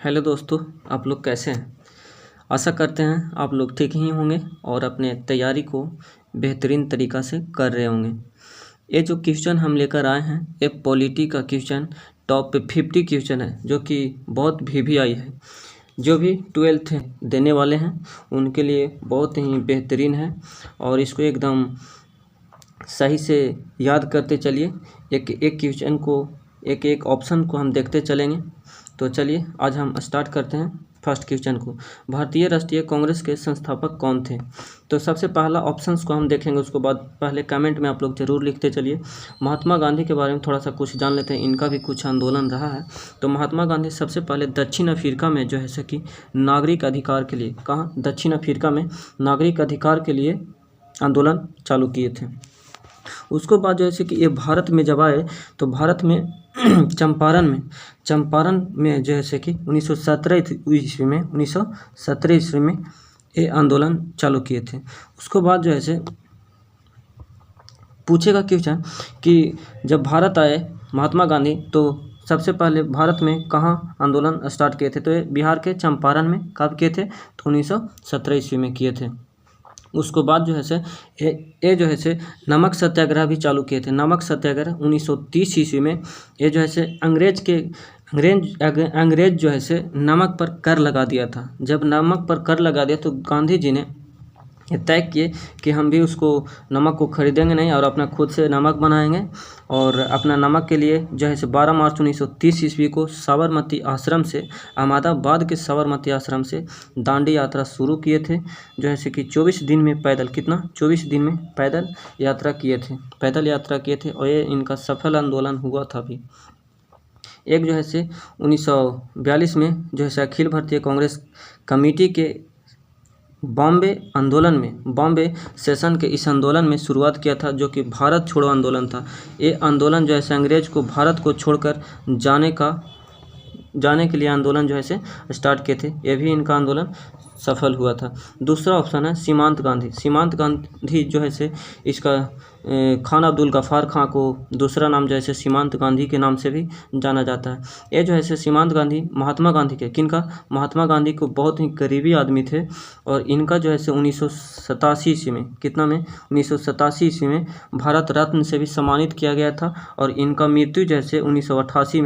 Hello दोस्तों, आप लोग कैसे हैं। आशा करते हैं आप लोग ठीक ही होंगे और अपने तैयारी को बेहतरीन तरीक़ा से कर रहे होंगे। ये जो क्वेश्चन हम लेकर आए हैं ये पॉलिटी का क्वेश्चन टॉप 50 क्वेश्चन है जो कि बहुत VVI है। जो भी 12th देने वाले हैं उनके लिए बहुत ही बेहतरीन है और इसको एकदम सही से याद करते चलिए। एक एक क्वेश्चन को एक एक ऑप्शन को हम देखते चलेंगे। तो चलिए आज हम स्टार्ट करते हैं फर्स्ट क्वेश्चन को। भारतीय राष्ट्रीय कांग्रेस के संस्थापक कौन थे। तो सबसे पहला ऑप्शंस को हम देखेंगे, उसके बाद पहले कमेंट में आप लोग जरूर लिखते चलिए। महात्मा गांधी के बारे में थोड़ा सा कुछ जान लेते हैं, इनका भी कुछ आंदोलन रहा है। तो महात्मा गांधी सबसे पहले दक्षिण अफ्रीका में जो है सो कि नागरिक अधिकार के लिए, कहाँ, दक्षिण अफ्रीका में नागरिक अधिकार के लिए आंदोलन चालू किए थे। उसके बाद जैसे कि ये भारत में जब आए तो भारत में चंपारण में जैसे कि 1917 ईस्वी में ये आंदोलन चालू किए थे। उसके बाद जो है पूछेगा क्वेश्चन कि जब भारत आए महात्मा गांधी तो सबसे पहले भारत में कहाँ आंदोलन स्टार्ट किए थे। तो ये बिहार के चंपारण में कब किए थे, तो 1917 ईस्वी में किए थे। उसको बाद जो है से ये जो है से नमक सत्याग्रह भी चालू किए थे। नमक सत्याग्रह 1930 ईस्वी में ये जो है से अंग्रेज जो है से नमक पर कर लगा दिया था। जब नमक पर कर लगा दिया तो गांधी जी ने तय किए कि हम भी उसको नमक को खरीदेंगे नहीं और अपना खुद से नमक बनाएंगे। और अपना नमक के लिए जो है 12 मार्च 1930 ईस्वी को साबरमती आश्रम से, अहमदाबाद के साबरमती आश्रम से दांडी यात्रा शुरू किए थे। जो है कि 24 दिन में पैदल, 24 दिन में पैदल यात्रा किए थे और ये इनका सफल आंदोलन हुआ था भी। एक जो है 1942 में जो है अखिल भारतीय कांग्रेस कमेटी के बॉम्बे सेशन के इस आंदोलन में शुरुआत किया था, जो कि भारत छोड़ो आंदोलन था। ये आंदोलन जो है अंग्रेज को भारत को छोड़कर जाने के लिए आंदोलन जो है स्टार्ट किए थे। ये भी इनका आंदोलन सफल हुआ था। दूसरा ऑप्शन है सीमांत गांधी जो है इसका खान अब्दुल गफ्फार खां को दूसरा नाम जो है सीमांत गांधी के नाम से भी जाना जाता है। ये जो है सीमांत गांधी महात्मा गांधी के, किनका, महात्मा गांधी को बहुत ही करीबी आदमी थे और इनका जो है 1987 ईस्वी में, 1987 ईस्वी में भारत रत्न से भी सम्मानित किया गया था। और इनका मृत्यु जो है 1988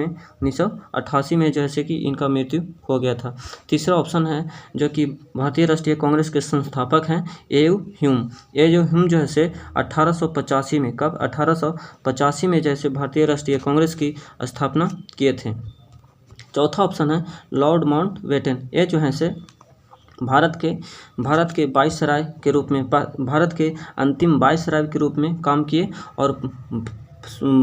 में जो है कि इनका मृत्यु हो गया था। तीसरा ऑप्शन है जो कि भारतीय राष्ट्रीय कांग्रेस के संस्थापक हैं ए.यू. ह्यूम जो है 1885 में, कब, 1885 में जैसे भारतीय राष्ट्रीय कांग्रेस की स्थापना किए थे। चौथा ऑप्शन है लॉर्ड माउंटबेटन। ये जो है भारत के वायसराय के रूप में, भारत के अंतिम वायसराय के रूप में काम किए और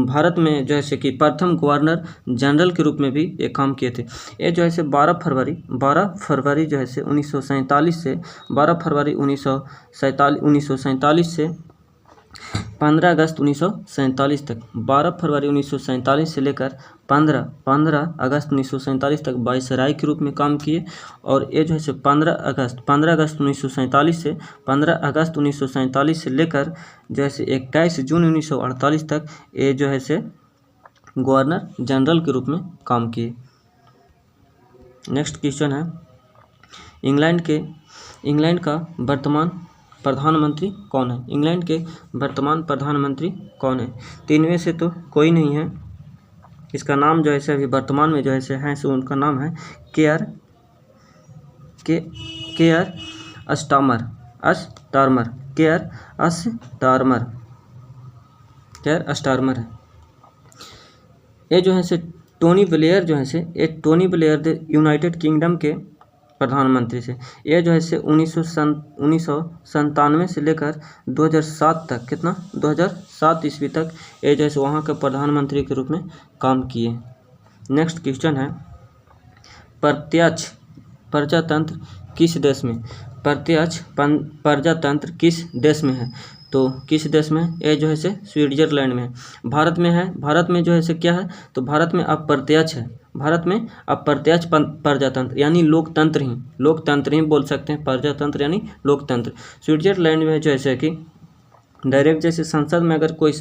भारत में जो है कि प्रथम गवर्नर जनरल के रूप में भी ये काम किए थे। ये जो है 12 फरवरी जो है 1947 से 12 फरवरी 1947 से 15 अगस्त 1947 तक, 12 फरवरी 1947 से लेकर 15 अगस्त 1947 तक वायसराय के रूप में काम किए। और ये जो है 15 अगस्त 1947 से 15 अगस्त 1947 से लेकर जो है 21 जून 1948 तक ये जो है गवर्नर जनरल के रूप में काम किए। नेक्स्ट क्वेश्चन है इंग्लैंड का वर्तमान प्रधानमंत्री कौन है। इंग्लैंड के वर्तमान प्रधानमंत्री कौन है। तो इनमें से तो कोई नहीं है। इसका नाम जो है अभी वर्तमान में जो है सो उनका नाम है केयर स्टारमर। है। ये जो है टोनी ब्लेयर जो है टोनी ब्लेयर यूनाइटेड किंगडम के प्रधानमंत्री से। ये जो है 1997 से लेकर 2007 तक, 2007 ईस्वी तक ये जो है वहाँ के प्रधानमंत्री के रूप में काम किए। नेक्स्ट क्वेश्चन है प्रत्यक्ष प्रजातंत्र किस देश में। प्रत्यक्ष प्रजातंत्र किस देश में है। तो किस देश में, ये जो है स्विट्जरलैंड में। भारत में जो है क्या है, तो भारत में अप्रत्यक्ष है। भारत में अप्रत्यक्ष प्रजातंत्र यानी लोकतंत्र ही बोल सकते हैं, प्रजातंत्र यानी लोकतंत्र। स्विट्जरलैंड में जो है कि डायरेक्ट जैसे संसद में अगर कोई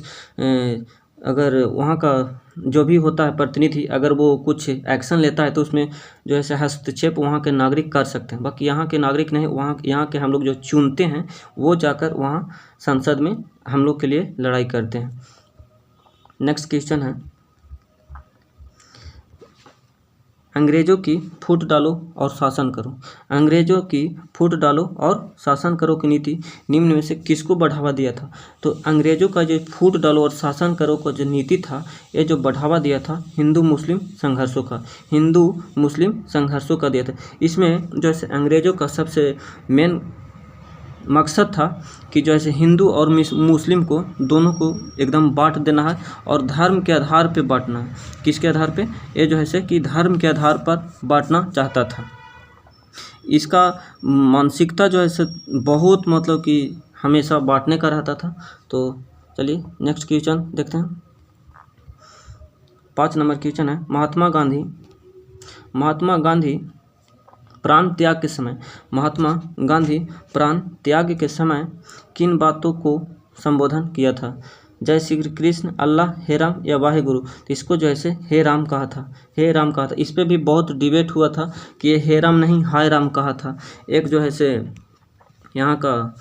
अगर वहाँ का जो भी होता है प्रतिनिधि, अगर वो कुछ एक्शन लेता है तो उसमें जो है हस्तक्षेप वहाँ के नागरिक कर सकते हैं। बाकी यहाँ के नागरिक नहीं, यहाँ के हम लोग जो चुनते हैं वो जाकर वहाँ संसद में हम लोग के लिए लड़ाई करते हैं। नेक्स्ट क्वेश्चन है, अंग्रेजों की फूट डालो और शासन करो। अंग्रेजों की फूट डालो और शासन करो की नीति निम्न में से किसको बढ़ावा दिया था? तो अंग्रेजों का जो फूट डालो और शासन करो का जो नीति था, ये जो बढ़ावा दिया था हिंदू मुस्लिम संघर्षों का दिया था। इसमें जो है अंग्रेजों का सबसे मेन मकसद था कि जो ऐसे हिंदू और मुस्लिम को दोनों को एकदम बांट देना है और धर्म के आधार पे बांटना है। किसके आधार पे? ये जो है कि धर्म के आधार पर बांटना चाहता था। इसका मानसिकता जो है बहुत मतलब कि हमेशा बांटने का रहता था। तो चलिए नेक्स्ट क्वेश्चन देखते हैं। 5 नंबर क्वेश्चन है, महात्मा गांधी प्राण त्याग के समय किन बातों को संबोधन किया था? जय श्री कृष्ण, अल्लाह, हे राम या वाहे गुरु। तो इसको जो है हे राम कहा था। इस पे भी बहुत डिबेट हुआ था कि ये हे राम नहीं हाय राम कहा था। एक जो है यहाँ का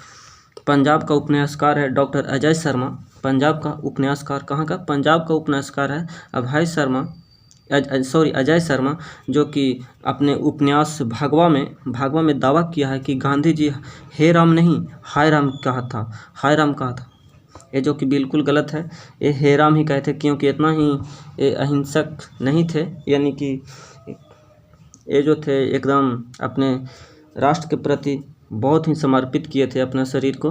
पंजाब का उपन्यासकार है डॉक्टर अजय शर्मा। पंजाब का उपन्यासकार कहाँ का? पंजाब का उपन्यासकार है अजय शर्मा, जो कि अपने उपन्यास भागवा में दावा किया है कि गांधी जी हे राम नहीं हाय राम कहा था। ये जो कि बिल्कुल गलत है। ये हे राम ही कहते, क्योंकि इतना ही ये अहिंसक नहीं थे, यानी कि ये जो थे एकदम अपने राष्ट्र के प्रति बहुत ही समर्पित किए थे अपने शरीर को।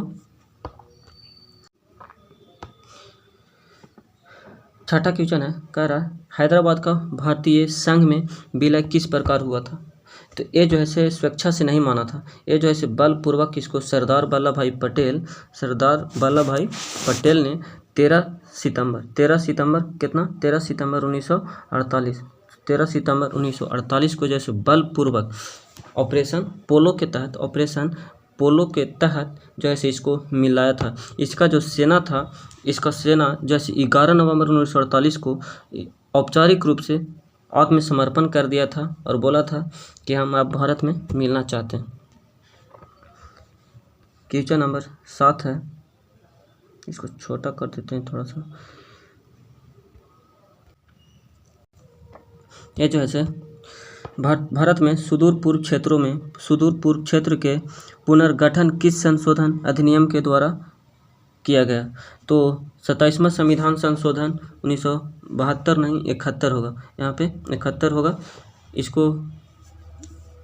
6ठा क्वेश्चन है, कह रहा है हैदराबाद का भारतीय संघ में विलय किस प्रकार हुआ था? तो ये जो है स्वेच्छा से नहीं माना था। ये जो है बलपूर्वक किसको? सरदार वल्लभ भाई पटेल ने 13 सितंबर 1948 को जैसे बलपूर्वक ऑपरेशन पोलो के तहत जो है इसको मिलाया था। इसका जो सेना था, जैसे 11 नवंबर 1948 को औपचारिक रूप से आत्मसमर्पण कर दिया था और बोला था कि हम अब भारत में मिलना चाहते हैं। क्वेश्चन नंबर 7 है, इसको छोटा कर देते हैं थोड़ा सा। ये जो है भारत में सुदूर पूर्व क्षेत्र के पुनर्गठन किस संशोधन अधिनियम के द्वारा किया गया? तो 27वां संविधान संशोधन 1972 नहीं 71 होगा। यहाँ पे 71 होगा, इसको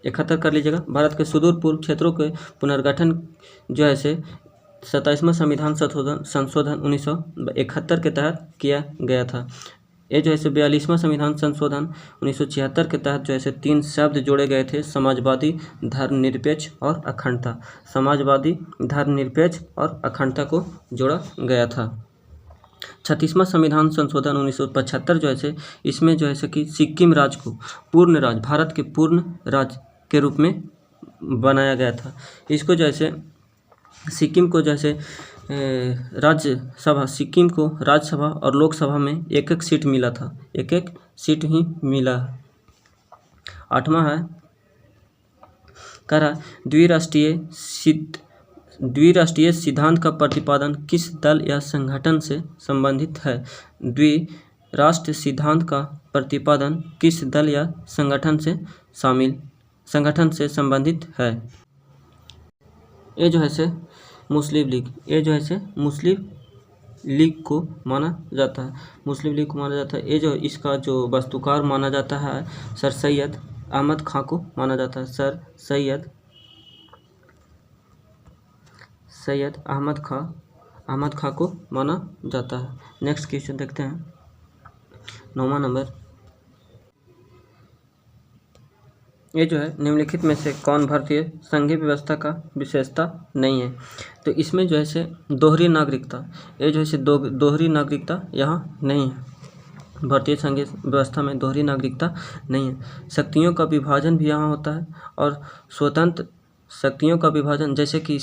71 कर लीजिएगा। भारत के सुदूर पूर्व क्षेत्रों के पुनर्गठन जो है 27वां संविधान संशोधन 1971 के तहत किया गया था। ये जो है 42वां संविधान संशोधन 1976 के तहत जो है 3 शब्द जोड़े गए थे, समाजवादी, धर्मनिरपेक्ष और अखंडता को जोड़ा गया था। 36वां संविधान संशोधन 1975 जो है इसमें जो है कि सिक्किम राज्य को भारत के पूर्ण राज्य के रूप में बनाया गया था। इसको जैसे सिक्किम को सिक्किम को राज्यसभा और लोकसभा में एक सीट मिला था, एक सीट ही मिला। 8वां है, कह रहा द्विराष्ट्रीय सिद्धांत का प्रतिपादन किस दल या संगठन से संबंधित है? द्विराष्ट्रीय सिद्धांत का प्रतिपादन किस दल या संगठन से संबंधित है? ये जो है मुस्लिम लीग को माना जाता है। ये जो इसका जो वस्तुकार माना जाता है सर सैयद अहमद खां को माना जाता है। सर सैयद अहमद खां को माना जाता है। नेक्स्ट क्वेश्चन देखते हैं, 9वां नंबर। ये जो है निम्नलिखित में से कौन भारतीय संघीय व्यवस्था का विशेषता नहीं है? तो इसमें जो है दोहरी नागरिकता, ये जो है दोहरी नागरिकता यहाँ नहीं है। भारतीय संघीय व्यवस्था में दोहरी नागरिकता नहीं है। शक्तियों का विभाजन भी यहाँ होता है और स्वतंत्र शक्तियों का विभाजन, जैसे कि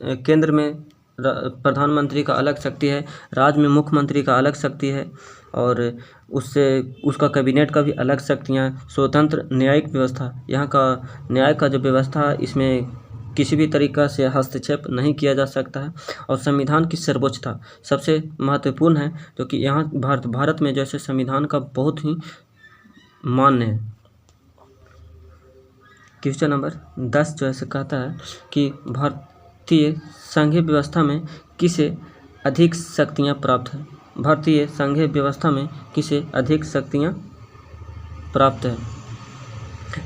केंद्र में प्रधानमंत्री का अलग शक्ति है, राज्य में मुख्यमंत्री का अलग शक्ति है, और उससे उसका कैबिनेट का भी अलग शक्तियाँ। स्वतंत्र न्यायिक व्यवस्था, यहाँ का न्याय का जो व्यवस्था है इसमें किसी भी तरीक़ा से हस्तक्षेप नहीं किया जा सकता है। और संविधान की सर्वोच्चता सबसे महत्वपूर्ण है, क्योंकि यहाँ भारत में जैसे संविधान का बहुत ही मान्य है। क्वेश्चन नंबर 10 जो है कहता है कि भारतीय संघीय व्यवस्था में किसे अधिक शक्तियाँ प्राप्त हैं। भारतीय संघीय व्यवस्था में किसे अधिक शक्तियाँ प्राप्त है।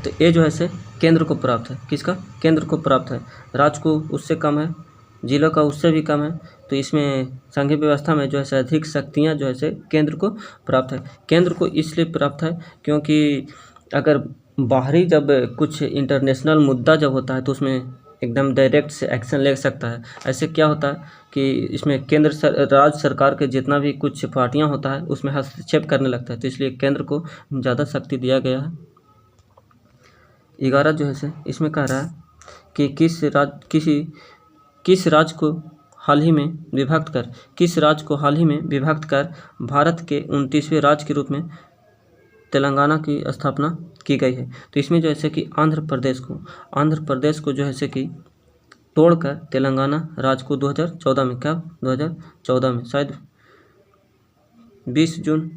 तो ये जो है से केंद्र को प्राप्त है। किसका? केंद्र को प्राप्त है। राज्य को उससे कम है, जिलों का उससे भी कम है। तो इसमें संघीय व्यवस्था में जो है से अधिक शक्तियाँ जो है से केंद्र को प्राप्त है। केंद्र को इसलिए प्राप्त है क्योंकि अगर बाहरी जब कुछ इंटरनेशनल मुद्दा जब होता है तो उसमें एकदम डायरेक्ट से एक्शन ले सकता है। ऐसे क्या होता है कि इसमें राज्य सरकार के जितना भी कुछ पार्टियां होता है उसमें हस्तक्षेप करने लगता है। तो इसलिए केंद्र को ज़्यादा शक्ति दिया गया है। 11 जो है से इसमें कह रहा है कि किस राज्य को हाल ही में विभक्त कर भारत के 29वें राज्य के रूप में तेलंगाना की स्थापना की गई है। तो इसमें जो है कि आंध्र प्रदेश को जो है कि तोड़कर तेलंगाना राज्य को 2014 में, कब? 2014 में, शायद 20 जून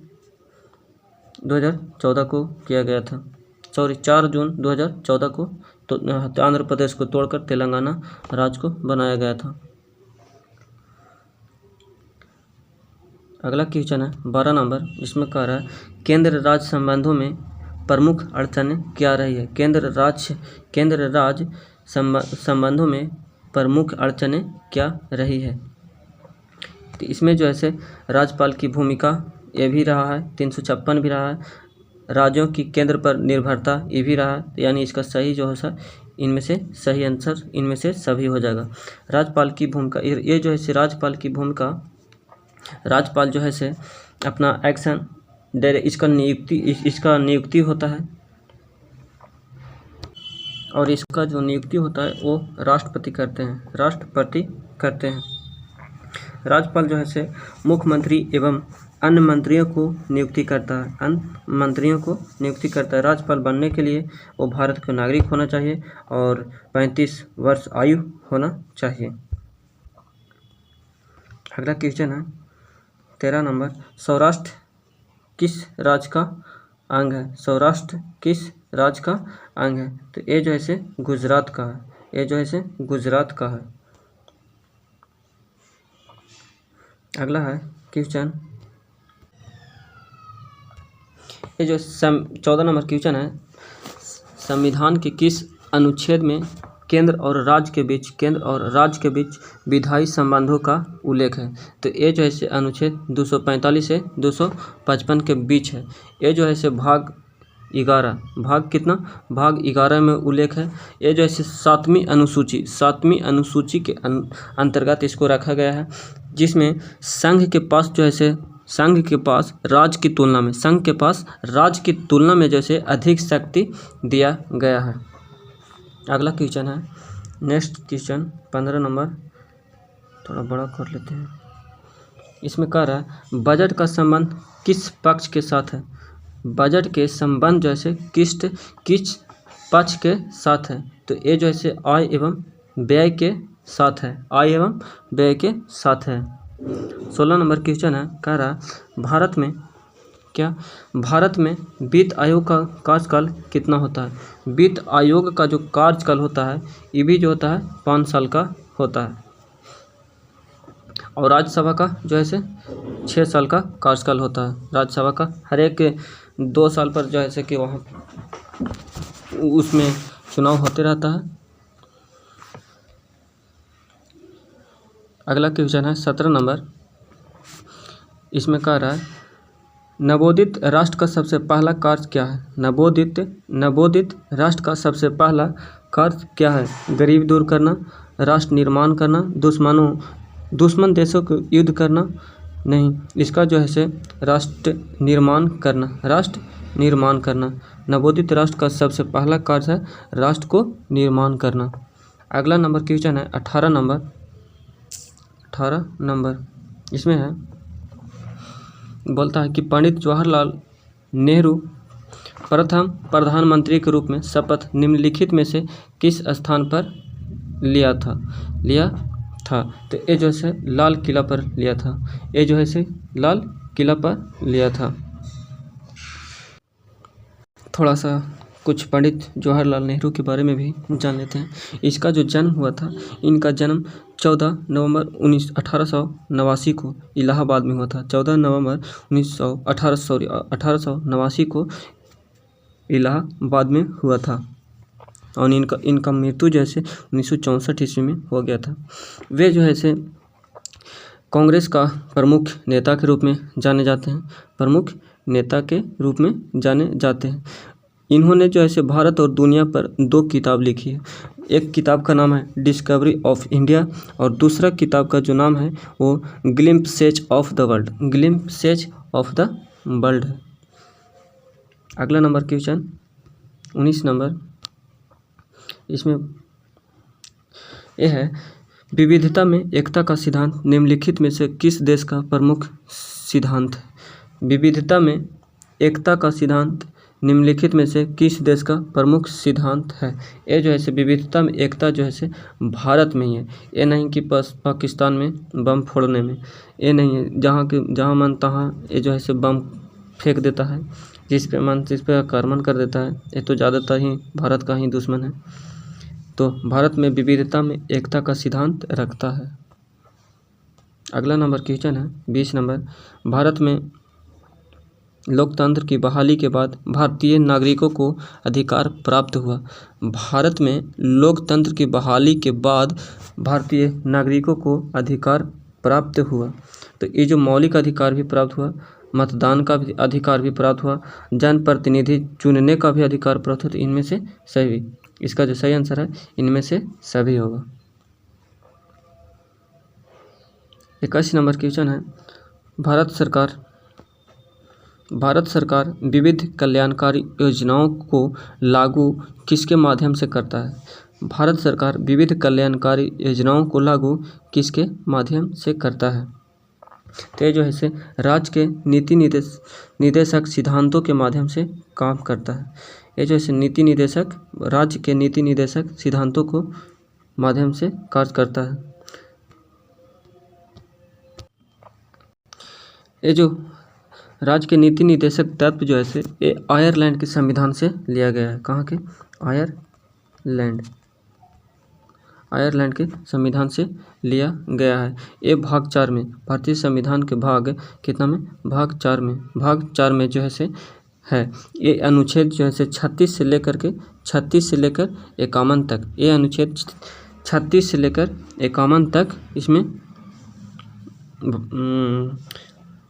2014 को किया गया था। 4 जून 2014 को तो आंध्र प्रदेश को तोड़कर तेलंगाना राज्य को बनाया गया था। अगला क्वेश्चन है 12 नंबर, इसमें कह रहा है केंद्र राज्य संबंधों में प्रमुख अड़चनें क्या रही है। केंद्र राज्य संबंधों में प्रमुख अड़चनें क्या रही है। तो इसमें जो है से राज्यपाल की भूमिका ये भी रहा है, 356 भी रहा है। राज्यों की केंद्र पर निर्भरता ये भी रहा है। यानी इसका सही जो है सर इनमें से सही आंसर इनमें से सभी हो जाएगा। राज्यपाल की भूमिका, ये जो है से राज्यपाल की भूमिका, राज्यपाल जो है से अपना एक्शन इसका नियुक्ति होता है, और इसका जो नियुक्ति होता है वो राष्ट्रपति करते हैं। राज्यपाल जो है से मुख्यमंत्री एवं अन्य मंत्रियों को नियुक्ति करता है। राज्यपाल बनने के लिए वो भारत का नागरिक होना चाहिए और 35 वर्ष आयु होना चाहिए। अगला क्वेश्चन है 13 नंबर, सौराष्ट्र किस राज्य का अंग है। तो ये जो है से गुजरात का है। अगला है क्वेश्चन, ये जो 14 नंबर क्वेश्चन है, संविधान के किस अनुच्छेद में केंद्र और राज्य के बीच विधायी संबंधों का उल्लेख है। तो ये जो है से अनुच्छेद 245 से 255 के बीच है। ये जो है से भाग 11 में उल्लेख है। ये जो है से 7वीं अनुसूची के अंतर्गत इसको रखा गया है, जिसमें संघ के पास राज्य की तुलना में जैसे अधिक शक्ति दिया गया है। अगला क्वेश्चन है नेक्स्ट क्वेश्चन 15 नंबर, थोड़ा बड़ा कर लेते हैं। इसमें कह रहा है बजट का संबंध किस पक्ष के साथ है। बजट के संबंध जैसे किस पक्ष के साथ है। तो ये जो है आय एवं व्यय के साथ है। 16 नंबर क्वेश्चन है, कह रहा भारत में वित्त आयोग का कार्यकाल कितना होता है। वित्त आयोग का जो कार्यकाल होता है ये भी जो होता है 5 साल का होता है, और राज्यसभा का जो है 6 साल का कार्यकाल होता है। राज्यसभा का हर एक 2 साल पर जो है कि वहाँ उसमें चुनाव होते रहता है। अगला क्वेश्चन है 17 नंबर, इसमें कह रहा है नवोदित राष्ट्र का सबसे पहला कार्य क्या है। नवोदित राष्ट्र का सबसे पहला कार्य क्या है। गरीबी दूर करना, राष्ट्र निर्माण करना, दुश्मन देशों को युद्ध करना। नहीं, इसका जो है राष्ट्र निर्माण करना। नवोदित राष्ट्र का सबसे पहला कार्य है राष्ट्र को निर्माण करना। अगला नंबर क्वेश्चन है 18 18 नंबर इसमें है, बोलता है कि पंडित जवाहरलाल नेहरू प्रथम प्रधानमंत्री के रूप में शपथ निम्नलिखित में से किस स्थान पर लिया था। तो ये जो है लाल किला पर लिया था, ये जो है लाल किला पर लिया था। थोड़ा सा कुछ पंडित जवाहरलाल नेहरू के बारे में भी जान लेते हैं। इसका जो जन्म हुआ था, इनका जन्म 14 नवंबर 1889 को इलाहाबाद में हुआ था। 14 नवंबर 1889 को इलाहाबाद में हुआ था और इनका मृत्यु जो है 1964 ईस्वी में हो गया था। वे जो है कांग्रेस का प्रमुख नेता के रूप में जाने जाते हैं। इन्होंने जो है भारत और दुनिया पर 2 किताब लिखी है। एक किताब का नाम है डिस्कवरी ऑफ इंडिया और दूसरा किताब का जो नाम है वो ग्लिम्पसेज ऑफ द वर्ल्ड है। अगला नंबर क्वेश्चन 19 नंबर, इसमें यह है विविधता में एकता का सिद्धांत निम्नलिखित में से किस देश का प्रमुख सिद्धांत है। विविधता में एकता का सिद्धांत निम्नलिखित में से किस देश का प्रमुख सिद्धांत है। ये जो है विविधता में एकता जो है भारत में ही है। ये नहीं कि पाकिस्तान में बम फोड़ने में, ये नहीं है जहाँ मन तहाँ ये जो है बम फेंक देता है, जिस पे आक्रमण कर देता है। ये तो ज़्यादातर ही भारत का ही दुश्मन है। तो भारत में विविधता में एकता का सिद्धांत रखता है। अगला नंबर क्वेश्चन है 20 नंबर, भारत में लोकतंत्र की बहाली के बाद भारतीय नागरिकों को अधिकार प्राप्त हुआ। भारत में लोकतंत्र की बहाली के बाद भारतीय नागरिकों को अधिकार प्राप्त हुआ। तो ये जो मौलिक अधिकार भी प्राप्त हुआ, मतदान का भी अधिकार भी प्राप्त हुआ, जनप्रतिनिधि चुनने का भी अधिकार प्राप्त हुआ। तो इनमें से सभी, इसका जो सही आंसर है इनमें से सभी होगा। 21 नंबर क्वेश्चन है, भारत सरकार विविध कल्याणकारी योजनाओं को लागू किसके माध्यम से करता है। भारत सरकार विविध कल्याणकारी योजनाओं को लागू किसके माध्यम से करता है। तो ये जो है राज्य के नीति निदेशक सिद्धांतों के माध्यम से काम करता है। ये जो है राज्य के नीति निदेशक सिद्धांतों को माध्यम से कार्य करता है। ये जो राज्य के नीति निदेशक तत्व जो है ये आयरलैंड के संविधान से लिया गया है। कहाँ के? आयरलैंड के संविधान से लिया गया है। ये भाग 4 में, भारतीय संविधान के भाग कितना में? भाग 4 में जो है ये अनुच्छेद जो है 36 से लेकर 51 तक, ये अनुच्छेद 36 से लेकर 51 तक इसमें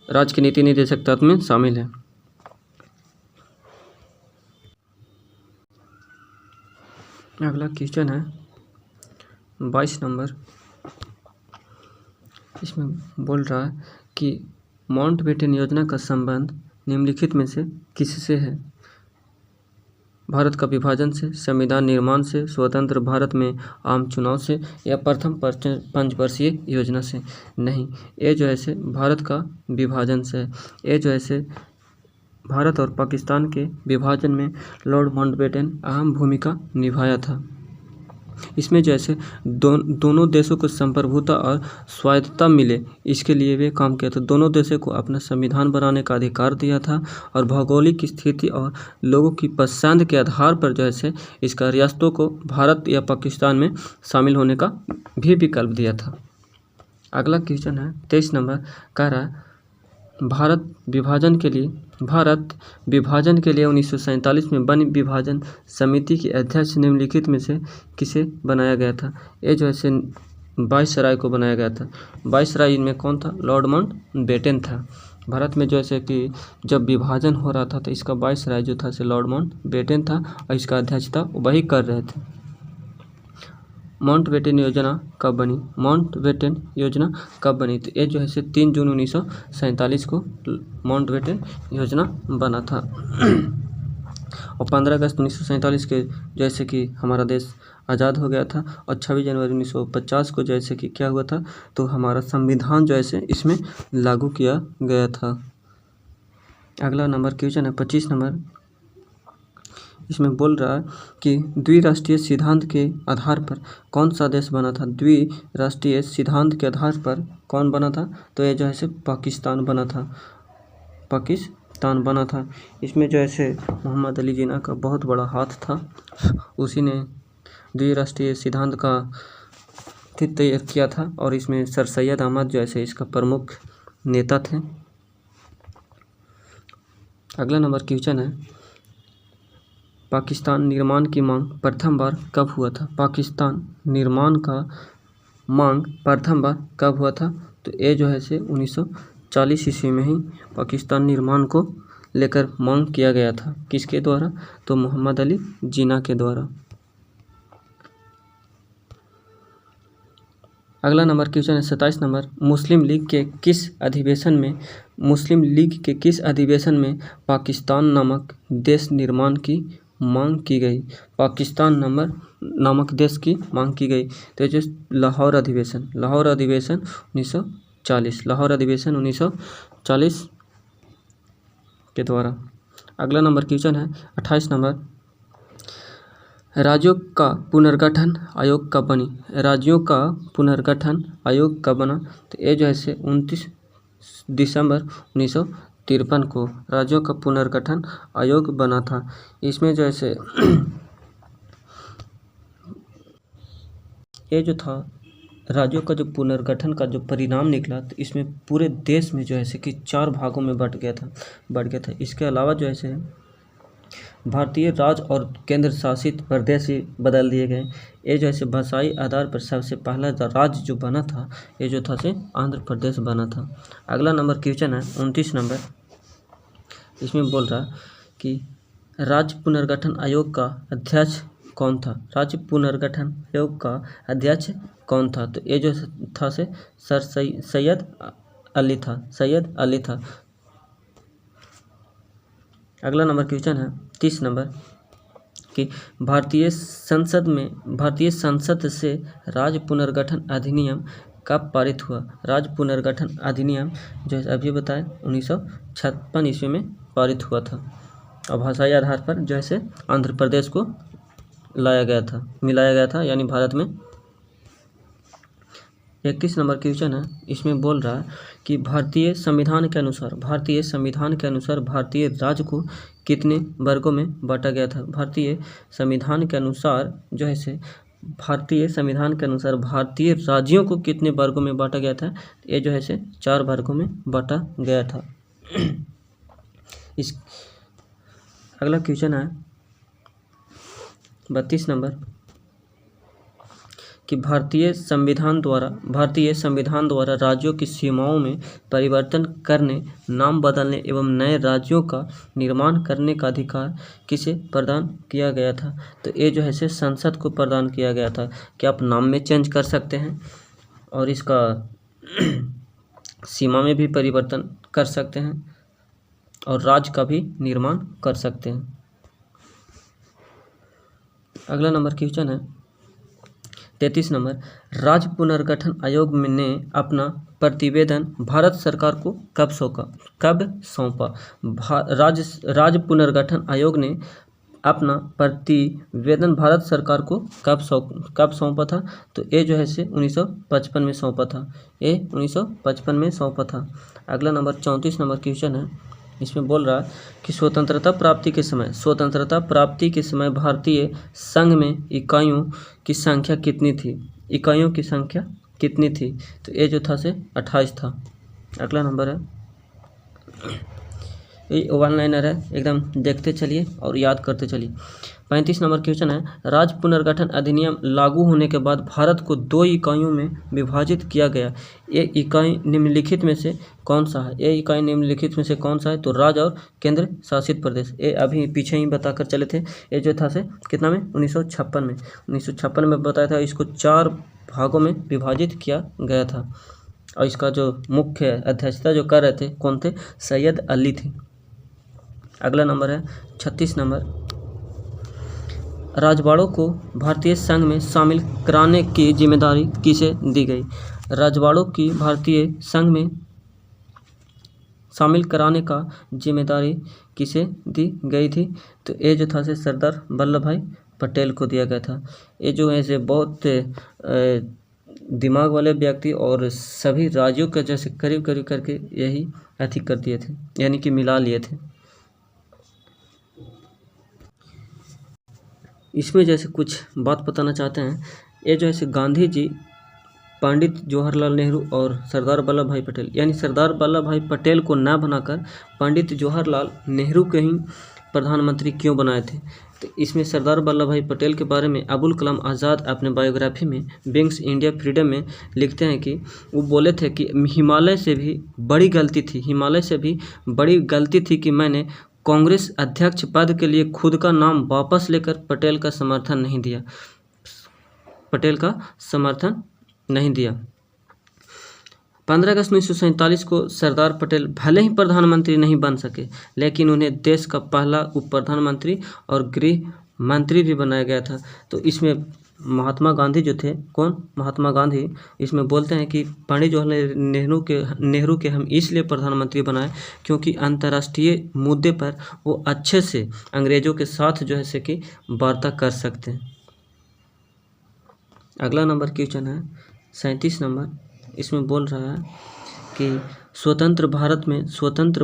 राज्य के नीति निदेशक तत्व में शामिल है। अगला क्वेश्चन है 22 नंबर, इसमें बोल रहा है कि माउंटबेटन योजना का संबंध निम्नलिखित में से किससे है। भारत का विभाजन से, संविधान निर्माण से, स्वतंत्र भारत में आम चुनाव से या प्रथम पंचवर्षीय योजना से। नहीं, ये जो है भारत का विभाजन से। ये जो है भारत और पाकिस्तान के विभाजन में लॉर्ड माउंटबेटन अहम भूमिका निभाया था। इसमें जैसे दोनों देशों को संप्रभुता और स्वायत्तता मिले, इसके लिए वे काम किया था। दोनों देशों को अपना संविधान बनाने का अधिकार दिया था और भौगोलिक स्थिति और लोगों की पसंद के आधार पर जो है इसका रियासतों को भारत या पाकिस्तान में शामिल होने का भी विकल्प दिया था। अगला क्वेश्चन है 23 नंबर, कह रहा है भारत विभाजन के लिए 1947 में वन विभाजन समिति के अध्यक्ष निम्नलिखित में से किसे बनाया गया था। ये जो है वायसराय को बनाया गया था। वायसराय इनमें कौन था? लॉर्ड माउंटबेटन था। भारत में जो है कि जब विभाजन हो रहा था तो इसका वायसराय जो था लॉर्ड माउंटबेटन था और इसका अध्यक्ष था वही कर रहे थे। माउंटबेटन योजना कब बनी? तो ये जो है 3 जून 1947 को माउंटबेटन योजना बना था। और 15 अगस्त 1947 के जैसे कि हमारा देश आज़ाद हो गया था, और 26 जनवरी 1950 को जैसे कि क्या हुआ था, तो हमारा संविधान जैसे इसमें लागू किया गया था। अगला नंबर क्वेश्चन है 25 नंबर। इसमें बोल रहा है कि द्विराष्ट्रीय सिद्धांत के आधार पर कौन सा देश बना था। द्विराष्ट्रीय सिद्धांत के आधार पर कौन बना था, तो ये जो है से पाकिस्तान बना था, पाकिस्तान बना था। इसमें जो है से मोहम्मद अली जिन्ना का बहुत बड़ा हाथ था, उसी ने द्विराष्ट्रीय सिद्धांत का तैयार किया था, और इसमें सर सैयद अहमद जो है इसका प्रमुख नेता थे। अगला नंबर क्वेश्चन है पाकिस्तान निर्माण की मांग प्रथम बार कब हुआ था। पाकिस्तान निर्माण का मांग प्रथम बार कब हुआ था, तो ये जो है से 1940 ईस्वी में ही पाकिस्तान निर्माण को लेकर मांग किया गया था। किसके द्वारा, तो मोहम्मद अली जिन्ना के द्वारा। अगला नंबर क्वेश्चन है 27 नंबर। मुस्लिम लीग के किस अधिवेशन में पाकिस्तान नामक देश निर्माण की मांग की गई। पाकिस्तान नामक देश की मांग की गई, तो जो लाहौर अधिवेशन 1940, लाहौर अधिवेशन 1940 के द्वारा। अगला नंबर क्वेश्चन है 28 नंबर। राज्यों का पुनर्गठन आयोग कब बनी। राज्यों का पुनर्गठन आयोग कब बना, तो ये जो है से 29 दिसंबर 1953 को राज्यों का पुनर्गठन आयोग बना था। इसमें जो है से ये जो था राज्यों का जो पुनर्गठन का जो परिणाम निकला, तो इसमें पूरे देश में जो है से कि 4 भागों में बढ़ गया था। इसके अलावा जो है से भारतीय राज्य और केंद्र शासित प्रदेश ही बदल दिए गए। ये जो है भाषाई आधार पर सबसे पहला राज्य जो बना था, ये जो था से आंध्र प्रदेश बना था। अगला नंबर क्वेश्चन है 29 नंबर। इसमें बोल रहा कि राज्य पुनर्गठन आयोग का अध्यक्ष कौन था। राज्य पुनर्गठन आयोग का अध्यक्ष कौन था, तो ये जो था से सर सैयद अली था। अगला नंबर क्वेश्चन है 30 नंबर कि भारतीय संसद से राज्य पुनर्गठन अधिनियम कब पारित हुआ। राज्य पुनर्गठन अधिनियम जो है अभी बताए 1956 ईस्वी में पारित हुआ था, और भाषाई आधार पर जो है आंध्र प्रदेश को मिलाया गया था, यानी भारत में। 21 नंबर क्वेश्चन है। इसमें बोल रहा है कि भारतीय संविधान के अनुसार भारतीय राज्य को कितने वर्गों में बांटा गया था। भारतीय संविधान के अनुसार जो है से भारतीय राज्यों को कितने वर्गों में बांटा गया था, ये जो है से 4 वर्गों में बांटा गया था। इस अगला क्वेश्चन है 32 नंबर कि भारतीय संविधान द्वारा राज्यों की सीमाओं में परिवर्तन करने, नाम बदलने एवं नए राज्यों का निर्माण करने का अधिकार किसे प्रदान किया गया था, तो ये जो है से संसद को प्रदान किया गया था कि आप नाम में चेंज कर सकते हैं और इसका सीमा में भी परिवर्तन कर सकते हैं और राज्य का भी निर्माण कर सकते हैं। अगला नंबर क्वेश्चन है 33 नंबर। राज्य पुनर्गठन आयोग ने अपना प्रतिवेदन भारत सरकार को कब सौंपा। राज्य पुनर्गठन आयोग ने अपना प्रतिवेदन भारत सरकार को कब सौंपा था, तो ये जो है से 1955 में सौंपा था। अगला नंबर 34 नंबर क्वेश्चन है। इसमें बोल रहा है कि स्वतंत्रता प्राप्ति के समय भारतीय संघ में इकाइयों की संख्या कितनी थी, तो ये जो था से 28 था। अगला नंबर है, ये वन लाइनर है, एकदम देखते चलिए और याद करते चलिए। 35 नंबर क्वेश्चन है। राज्य पुनर्गठन अधिनियम लागू होने के बाद भारत को 2 इकाइयों में विभाजित किया गया। ये इकाई निम्नलिखित में से कौन सा है, तो राज्य और केंद्र शासित प्रदेश। ये अभी पीछे ही बताकर चले थे। ये जो था से कितना में 1956 में बताया था। इसको 4 भागों में विभाजित किया गया था और इसका जो मुख्य अध्यक्षता जो कर रहे थे कौन थे, सैयद अली थे। अगला नंबर है 36 नंबर रजवाड़ों को भारतीय संघ में शामिल कराने की जिम्मेदारी किसे दी गई? रजवाड़ों की भारतीय संघ में शामिल कराने का जिम्मेदारी किसे दी गई थी? तो ये जो था से सरदार वल्लभ भाई पटेल को दिया गया था। ये जो है से बहुत दिमाग वाले व्यक्ति और सभी राज्यों का जैसे करीब करीब करके यही अथी कर दिए थे, यानी कि मिला लिए थे। इसमें जैसे कुछ बात बताना चाहते हैं, ये जो है गांधी जी, पंडित जवाहरलाल नेहरू और सरदार वल्लभ भाई पटेल, यानी सरदार वल्लभ भाई पटेल को ना बनाकर पंडित जवाहरलाल नेहरू के ही प्रधानमंत्री क्यों बनाए थे? तो इसमें सरदार वल्लभ भाई पटेल के बारे में अबुल कलाम आज़ाद अपने बायोग्राफी में विंग्स इंडिया फ्रीडम में लिखते हैं कि वो बोले थे कि हिमालय से भी बड़ी गलती थी कि मैंने कांग्रेस अध्यक्ष पद के लिए खुद का नाम वापस लेकर पटेल का समर्थन नहीं दिया। 15 अगस्त 1947 को सरदार पटेल भले ही प्रधानमंत्री नहीं बन सके, लेकिन उन्हें देश का पहला उप प्रधानमंत्री और गृह मंत्री भी बनाया गया था। तो इसमें महात्मा गांधी जो थे, कौन? महात्मा गांधी इसमें बोलते हैं कि पंडित जवाहरलाल नेहरू के हम इसलिए प्रधानमंत्री बनाए क्योंकि अंतर्राष्ट्रीय मुद्दे पर वो अच्छे से अंग्रेजों के साथ जो है से कि वार्ता कर सकते हैं। अगला नंबर क्वेश्चन है 37 नंबर। इसमें बोल रहा है कि स्वतंत्र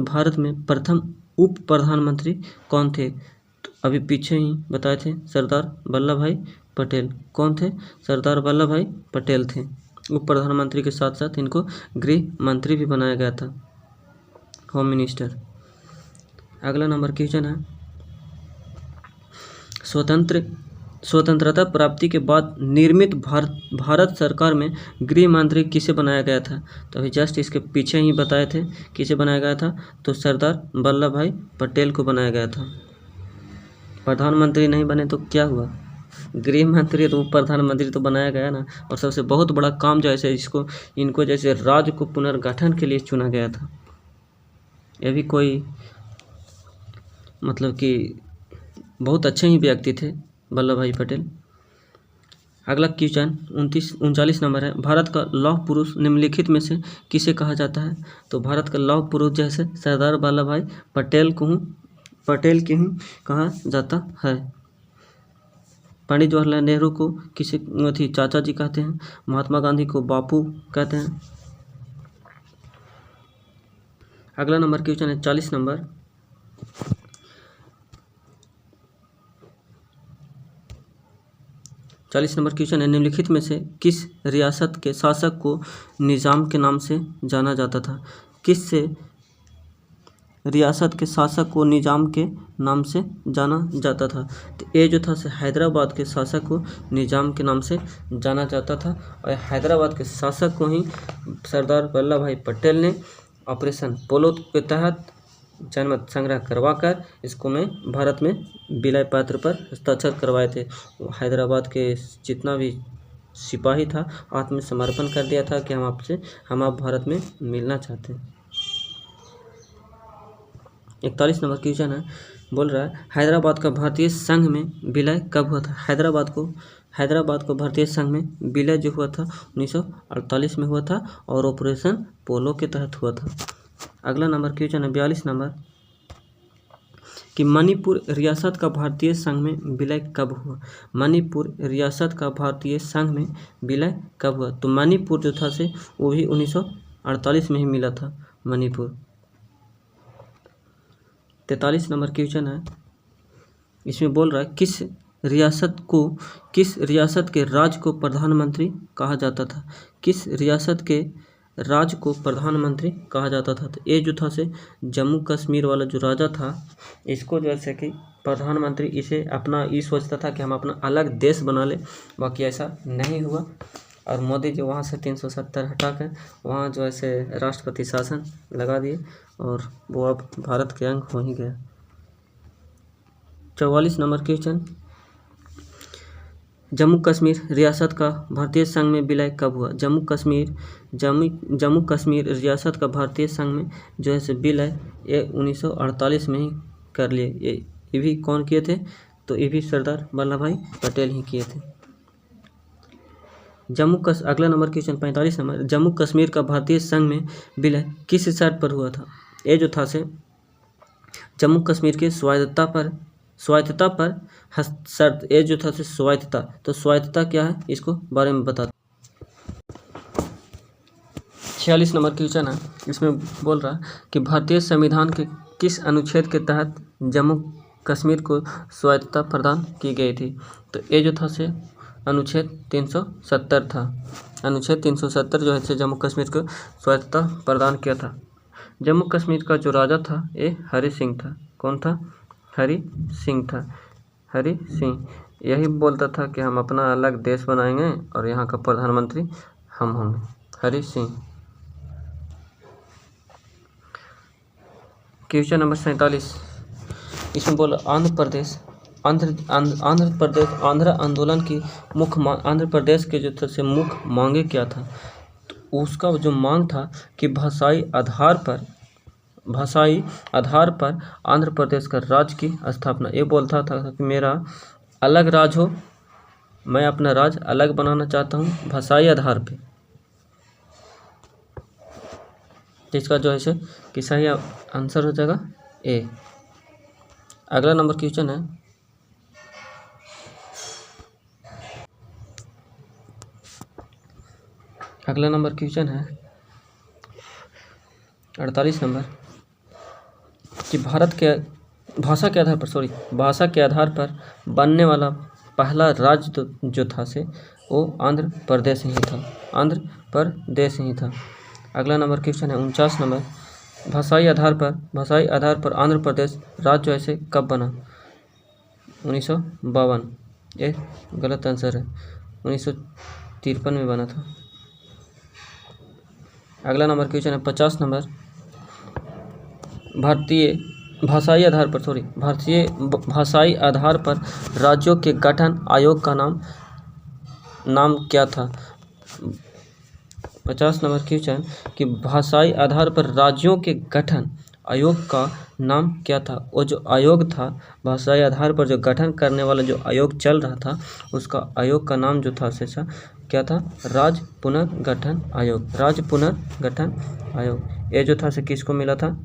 भारत में प्रथम उप प्रधानमंत्री कौन थे? तो अभी पीछे ही बताए थे सरदार वल्लभ भाई पटेल। कौन थे? सरदार वल्लभ भाई पटेल थे। उप प्रधानमंत्री के साथ साथ इनको गृह मंत्री भी बनाया गया था, होम मिनिस्टर। अगला नंबर क्वेश्चन है स्वतंत्रता प्राप्ति के बाद निर्मित भारत सरकार में गृह मंत्री किसे बनाया गया था? तो अभी जस्ट इसके पीछे ही बताए थे किसे बनाया गया था। तो सरदार वल्लभ भाई पटेल को बनाया गया था। प्रधानमंत्री नहीं बने तो क्या हुआ? गृह मंत्री और उप प्रधानमंत्री तो बनाया गया ना। और सबसे बहुत बड़ा काम जो है इनको जैसे राज्य को पुनर्गठन के लिए चुना गया था। यह भी कोई मतलब कि बहुत अच्छे ही व्यक्ति थे वल्लभ भाई पटेल। अगला क्वेश्चन 39 नंबर है, भारत का लौह पुरुष निम्नलिखित में से किसे कहा जाता है? तो भारत का लौह पुरुष जैसे सरदार वल्लभ भाई पटेल की ही कहा जाता है। पंडित जवाहरलाल नेहरू को किसे चाचा जी कहते हैं। महात्मा गांधी को बापू कहते हैं। अगला नंबर क्वेश्चन है 40 नंबर। क्वेश्चन है, निम्नलिखित में से किस रियासत के शासक को निजाम के नाम से जाना जाता था? किस रियासत के शासक को निजाम के नाम से जाना जाता था? तो ये जो था हैदराबाद के शासक को निजाम के नाम से जाना जाता था। और हैदराबाद के शासक को ही सरदार वल्लभ भाई पटेल ने ऑपरेशन पोलो के तहत जनमत संग्रह करवाकर इसको भारत में विलय पत्र पर हस्ताक्षर करवाए थे। हैदराबाद के जितना भी सिपाही था आत्मसमर्पण कर दिया था कि हम आप भारत में मिलना चाहते हैं। 41 नंबर क्वेश्चन है, बोल रहा है हैदराबाद का भारतीय संघ में विलय कब हुआ था? हैदराबाद को भारतीय संघ में विलय जो हुआ था 1948 में हुआ था और ऑपरेशन पोलो के तहत हुआ था। अगला नंबर क्वेश्चन है 42 नंबर कि मणिपुर रियासत का भारतीय संघ में विलय कब हुआ? मणिपुर रियासत का भारतीय संघ में विलय कब हुआ? तो मणिपुर जो था वो भी 1948 में ही मिला था मणिपुर। 43 नंबर क्वेश्चन है, इसमें बोल रहा है किस रियासत के राज्य को प्रधानमंत्री कहा जाता था? किस रियासत के राज्य को प्रधानमंत्री कहा जाता था? तो ये जो था जम्मू कश्मीर वाला जो राजा था इसको जैसे कि प्रधानमंत्री इसे अपना ये सोचता था कि हम अपना अलग देश बना ले, बाकी ऐसा नहीं हुआ। और मोदी जी वहाँ से 370 हटाकर वहाँ जो ऐसे राष्ट्रपति शासन लगा दिए और वो अब भारत के अंग हो ही गया। 44 नंबर क्वेश्चन, जम्मू कश्मीर रियासत का भारतीय संघ में विलय कब हुआ? जम्मू कश्मीर रियासत का भारतीय संघ में जो है विलय ये 1948 में ही कर लिए। ये भी कौन किए थे? तो ये भी सरदार वल्लभ भाई पटेल ही किए थे। अगला number question 45 number, Jammu Kashmir का भारतीय संघ में विलय किस शर्त पर हुआ था? ये जो था से जम्मू कश्मीर के स्वायत्तता पर शर्त, ये जो था से स्वायत्तता, तो स्वायत्तता क्या है इसको बारे में बता। 46 नंबर क्वेश्चन है, इसमें बोल रहा है कि भारतीय संविधान के किस अनुच्छेद के तहत जम्मू कश्मीर को स्वायत्तता प्रदान की गई थी? तो ये जो था से अनुच्छेद 370 था। अनुच्छेद 370 जो है से जम्मू कश्मीर को स्वायत्तता प्रदान किया था। जम्मू कश्मीर का जो राजा था ये हरि सिंह था। कौन था? हरि सिंह था। हरि सिंह यही बोलता था कि हम अपना अलग देश बनाएंगे और यहाँ का प्रधानमंत्री हम होंगे। हरि सिंह। क्वेश्चन नंबर 47, इसमें बोला आंध्र आंदोलन की आंध्र प्रदेश के जो था से मुख्य मांगे क्या था? तो उसका जो मांग था कि भाषाई आधार पर आंध्र प्रदेश का राज्य की स्थापना। ये बोलता था कि मेरा अलग राज्य हो, मैं अपना राज्य अलग बनाना चाहता हूँ भाषाई आधार पे। इसका जो है कि सही आंसर हो जाएगा ए। अगला नंबर क्वेश्चन है, अगला नंबर क्वेश्चन है 48 नंबर कि भाषा के आधार पर बनने वाला पहला राज्य जो था से वो आंध्र प्रदेश ही था। आंध्र प्रदेश ही था। अगला नंबर क्वेश्चन है 49 नंबर, भाषाई आधार पर आंध्र प्रदेश राज्य ऐसे कब बना? 1952। ये गलत आंसर है, 1953 में बना था। अगला नंबर क्वेश्चन है 50 नंबर, भारतीय भाषाई आधार पर राज्यों के गठन आयोग का नाम क्या था? 50 नंबर क्वेश्चन कि भाषाई आधार पर राज्यों के गठन आयोग का नाम क्या था? वो जो आयोग था भाषाई आधार पर जो गठन करने वाला जो आयोग चल रहा था उसका आयोग का नाम जो था शेषा क्या था? राज्य पुनर्गठन आयोग। राज्य पुनर्गठन आयोग। ये जो था से किसको मिला था?